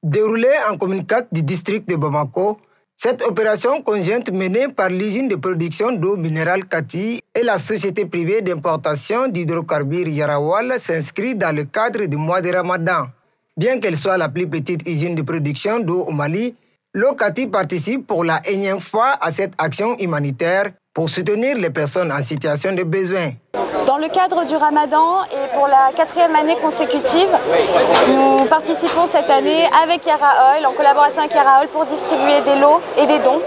Déroulée en commune 4 du district de Bamako, cette opération conjointe menée par l'usine de production d'eau minérale Kati et la société privée d'importation d'hydrocarbures Yarawal s'inscrit dans le cadre du mois de Ramadan. Bien qu'elle soit la plus petite usine de production d'eau au Mali, l'eau Kati participe pour la énième fois à cette action humanitaire pour soutenir les personnes en situation de besoin. Dans le cadre du Ramadan et pour la 4e année consécutive, nous participons cette année avec Yara Oil, en collaboration avec Yara Oil, pour distribuer des lots et des dons.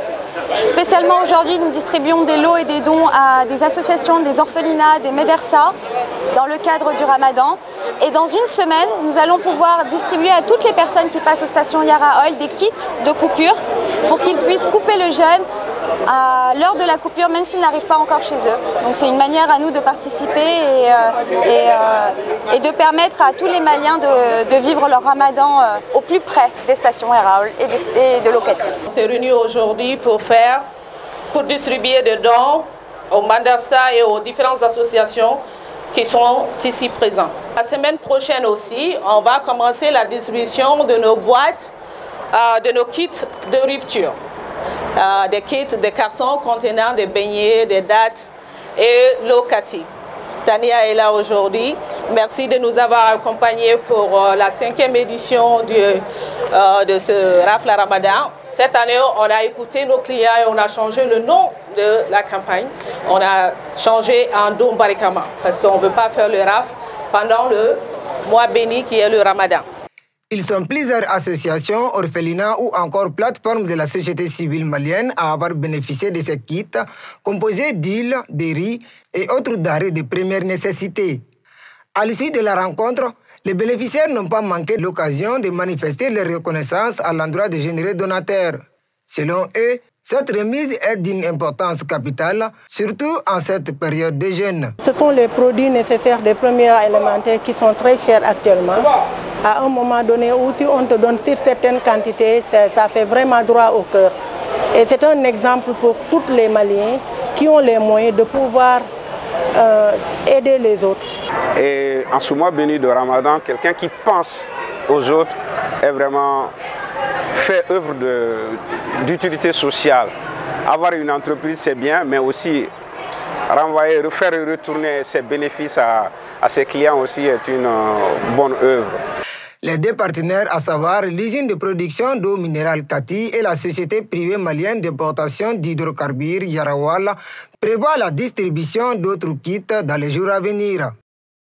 Spécialement aujourd'hui, nous distribuons des lots et des dons à des associations, des orphelinats, des médersas, dans le cadre du Ramadan. Et dans une semaine, nous allons pouvoir distribuer à toutes les personnes qui passent aux stations Yara Oil des kits de coupure pour qu'ils puissent couper le jeûne à l'heure de la coupure, même s'ils n'arrivent pas encore chez eux. Donc c'est une manière à nous de participer et de permettre à tous les Maliens de vivre leur Ramadan au plus près des stations Yara Oil et de l'eau Kati. On s'est réunis aujourd'hui pour distribuer des dons aux Mandarsa et aux différentes associations qui sont ici présents. La semaine prochaine aussi, on va commencer la distribution de nos boîtes, de nos kits de rupture. Des kits de cartons contenant des beignets, des dattes et l'eau Kati. Tania est là aujourd'hui. Merci de nous avoir accompagnés pour la 5e édition de ce Rafla Ramadan. Cette année, on a écouté nos clients et on a changé le nom de la campagne. On a changé en Dom Barikama parce qu'on ne veut pas faire le Raf pendant le mois béni qui est le Ramadan. Ils sont plusieurs associations, orphelinats ou encore plateformes de la société civile malienne à avoir bénéficié de ces kits composés d'huile, de riz et autres denrées de première nécessité. À l'issue de la rencontre, les bénéficiaires n'ont pas manqué l'occasion de manifester leur reconnaissance à l'endroit des généreux donateurs. Selon eux, cette remise est d'une importance capitale, surtout en cette période de jeûne. Ce sont les produits nécessaires des premiers élémentaires qui sont très chers actuellement. À un moment donné, ou si on te donne sur certaines quantités, ça fait vraiment droit au cœur. Et c'est un exemple pour tous les Maliens qui ont les moyens de pouvoir aider les autres. Et en ce mois béni de Ramadan, quelqu'un qui pense aux autres est vraiment fait œuvre d'utilité sociale. Avoir une entreprise, c'est bien, mais aussi faire retourner ses bénéfices à ses clients aussi est une bonne œuvre. Les deux partenaires, à savoir l'usine de production d'eau minérale Kati et la société privée malienne d'importation d'hydrocarbures Yarawal, prévoient la distribution d'autres kits dans les jours à venir.